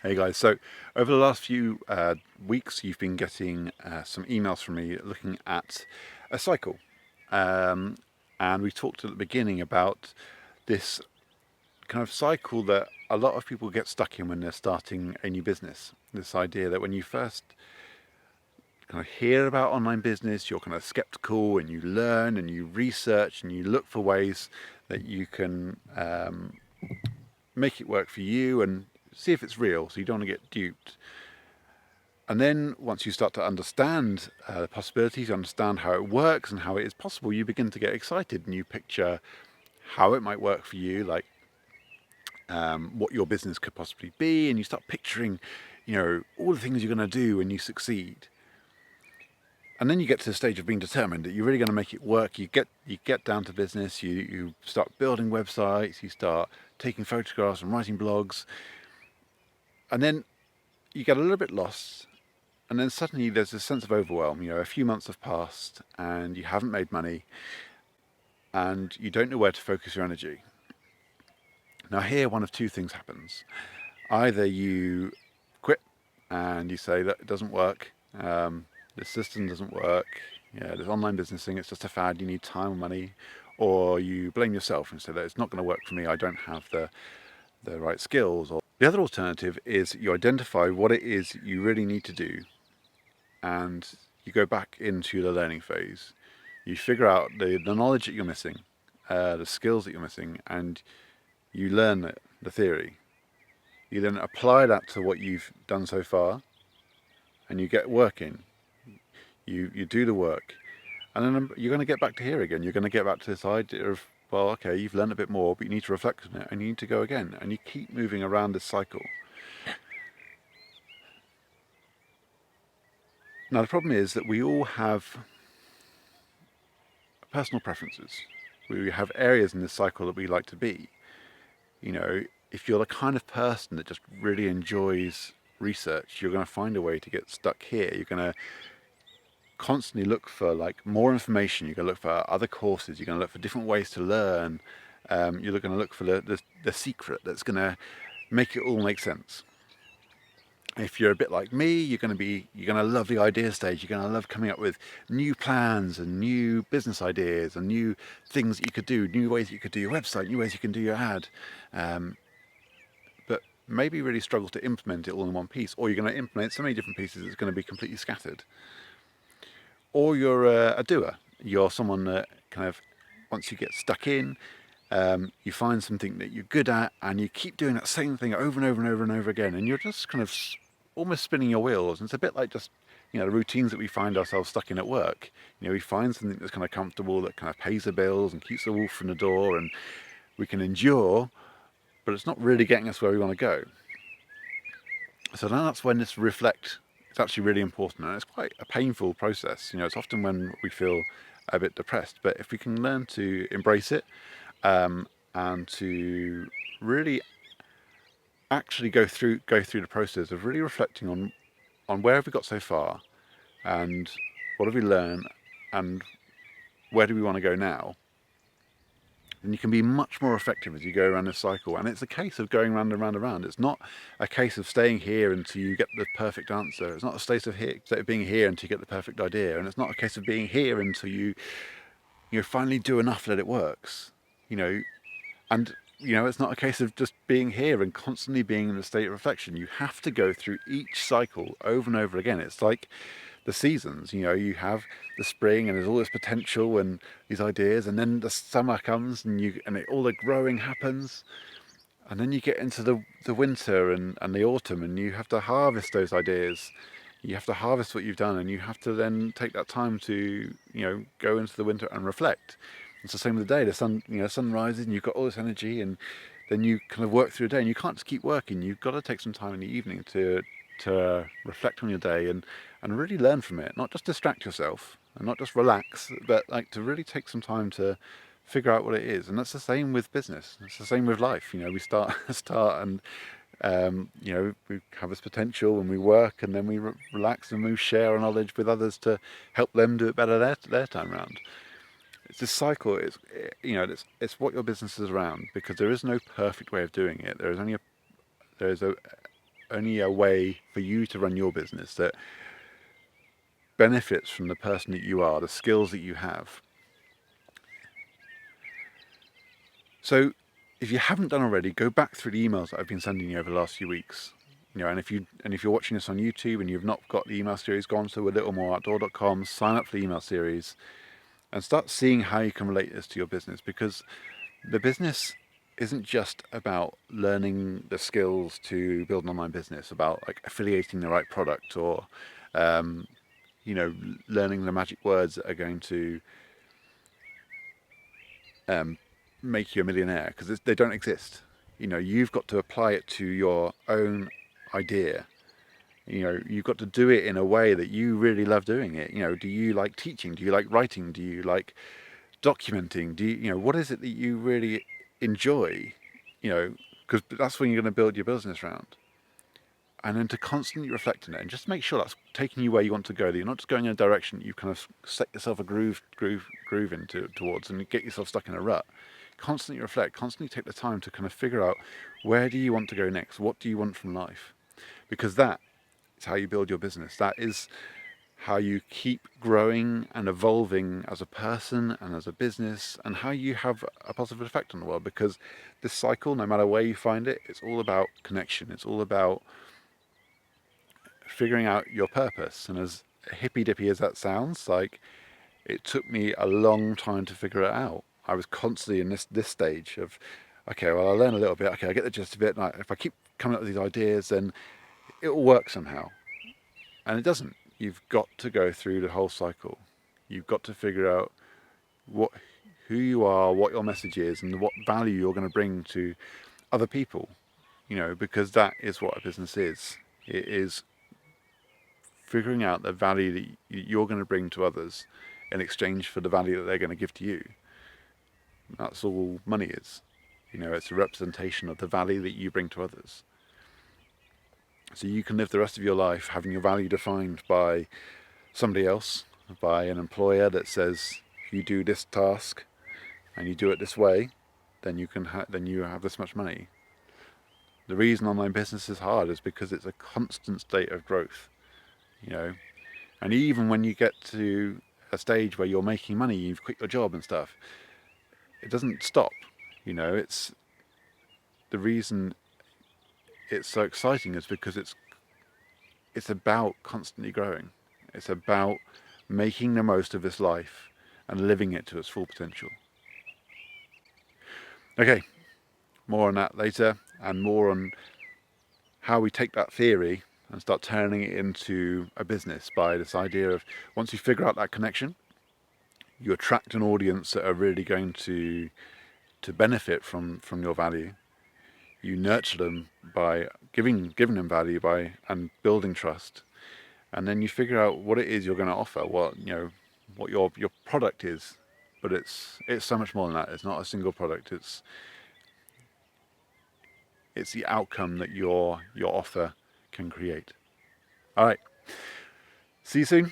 Hey guys, so over the last few weeks you've been getting some emails from me looking at a cycle. Um, and we talked at the beginning about this kind of cycle that a lot of people get stuck in when they're starting a new business. This idea that when you first kind of hear about online business, you're kind of skeptical and you learn and you research and you look for ways that you can make it work for you and see if it's real, so you don't want to get duped. And then once you start to understand the possibilities, understand how it works and how it is possible, you begin to get excited and you picture how it might work for you, like what your business could possibly be, and you start picturing, all the things you're going to do when you succeed. And then you get to the stage of being determined that you're really going to make it work. You get down to business. You start building websites. You start taking photographs and writing blogs, and then you get a little bit lost. And then suddenly there's a sense of overwhelm. A few months have passed and you haven't made money and you don't know where to focus your energy. Now here, one of two things happens. Either you quit and you say that it doesn't work, this system doesn't work, this online business thing, it's just a fad, you need time and money, or you blame yourself and say that it's not going to work for me, I don't have the right skills. Or the other alternative is you identify what it is you really need to do and you go back into the learning phase. You figure out the knowledge that you're missing, the skills that you're missing, and you learn the theory. You then apply that to what you've done so far, and you get working. You do the work, and then you're going to get back to here again. You're going to get back to this idea of, well, okay, you've learned a bit more, but you need to reflect on it, and you need to go again, and you keep moving around this cycle. Now the problem is that we all have personal preferences. We have areas in this cycle that we like to be. If you're the kind of person that just really enjoys research, you're going to find a way to get stuck here. You're going to constantly look for more information. You're going to look for other courses. You're going to look for different ways to learn. You're going to look for the secret that's going to make it all make sense. If you're a bit like me, you're going to love the idea stage. You're going to love coming up with new plans and new business ideas and new things that you could do, new ways that you could do your website, new ways you can do your ad. But maybe really struggle to implement it all in one piece, or you're going to implement so many different pieces it's going to be completely scattered. Or you're a doer. You're someone that kind of, once you get stuck in, you find something that you're good at and you keep doing that same thing over and over and over and over again, and you're just kind of almost spinning your wheels. And it's a bit like just the routines that we find ourselves stuck in at work. We find something that's kind of comfortable, that kind of pays the bills and keeps the wolf from the door, and we can endure, but it's not really getting us where we want to go. So now that's when this reflect is actually really important, and it's quite a painful process. It's often when we feel a bit depressed, but if we can learn to embrace it and to really actually go through the process of really reflecting on where have we got so far, and what have we learned, and where do we want to go now, then you can be much more effective as you go around this cycle. And it's a case of going round and round and round. It's not a case of staying here until you get the perfect answer. It's not a state of being here until you get the perfect idea, and it's not a case of being here until you finally do enough that it works. And it's not a case of just being here and constantly being in a state of reflection. You have to go through each cycle over and over again. It's like the seasons. You have the spring and there's all this potential and these ideas, and then the summer comes and all the growing happens, and then you get into the winter and the autumn, and you have to harvest those ideas. You have to harvest what you've done, and you have to then take that time to go into the winter and reflect. It's the same with the day. The sun rises and you've got all this energy, and then you kind of work through the day, and you can't just keep working. You've got to take some time in the evening to reflect on your day and really learn from it. Not just distract yourself and not just relax, but to really take some time to figure out what it is. And that's the same with business. It's the same with life. We start and we have this potential and we work, and then we relax and we share our knowledge with others to help them do it better their time around. It's this cycle. It's what your business is around, because there is no perfect way of doing it. There is only a way for you to run your business that benefits from the person that you are, the skills that you have. So if you haven't done already, go back through the emails that I've been sending you over the last few weeks. And if you're watching this on YouTube and you've not got the email series, go on to alittlemoreoutdoor.com, sign up for the email series, and start seeing how you can relate this to your business, because the business isn't just about learning the skills to build an online business, about like affiliating the right product or learning the magic words that are going to make you a millionaire, because they don't exist. You've got to apply it to your own idea. You've got to do it in a way that you really love doing it. Do you like teaching? Do you like writing? Do you like documenting? What is it that you really enjoy? Because that's when you're going to build your business around. And then to constantly reflect on it and just make sure that's taking you where you want to go, that you're not just going in a direction that you kind of set yourself a groove into towards and get yourself stuck in a rut. Constantly reflect, constantly take the time to kind of figure out, where do you want to go next? What do you want from life? Because that is how you build your business. That is how you keep growing and evolving as a person and as a business, and how you have a positive effect on the world. Because this cycle, no matter where you find it, it's all about connection. It's all about figuring out your purpose. And as hippy dippy as that sounds, like, it took me a long time to figure it out. I was constantly in this stage of, okay, well, I learn a little bit, okay, I get the gist of it, and if I keep coming up with these ideas, then it will work somehow. And it doesn't. You've got to go through the whole cycle. You've got to figure out who you are, what your message is, and what value you're going to bring to other people. Because that is what a business is. It is figuring out the value that you're going to bring to others in exchange for the value that they're going to give to you. That's all money is. It's a representation of the value that you bring to others. So you can live the rest of your life having your value defined by somebody else, by an employer that says, if you do this task and you do it this way, then you have this much money. The reason online business is hard is because it's a constant state of growth. And even when you get to a stage where you're making money, you've quit your job and stuff, it doesn't stop. It's the reason it's so exciting is because it's about constantly growing. It's about making the most of this life and living it to its full potential. Okay, more on that later, and more on how we take that theory and start turning it into a business by this idea of, once you figure out that connection, you attract an audience that are really going to benefit from your value. You nurture them by giving them value and building trust, and then you figure out what it is you're going to offer, what your product is. But it's so much more than that. It's not a single product. It's the outcome that your offer can create. All right. See you soon.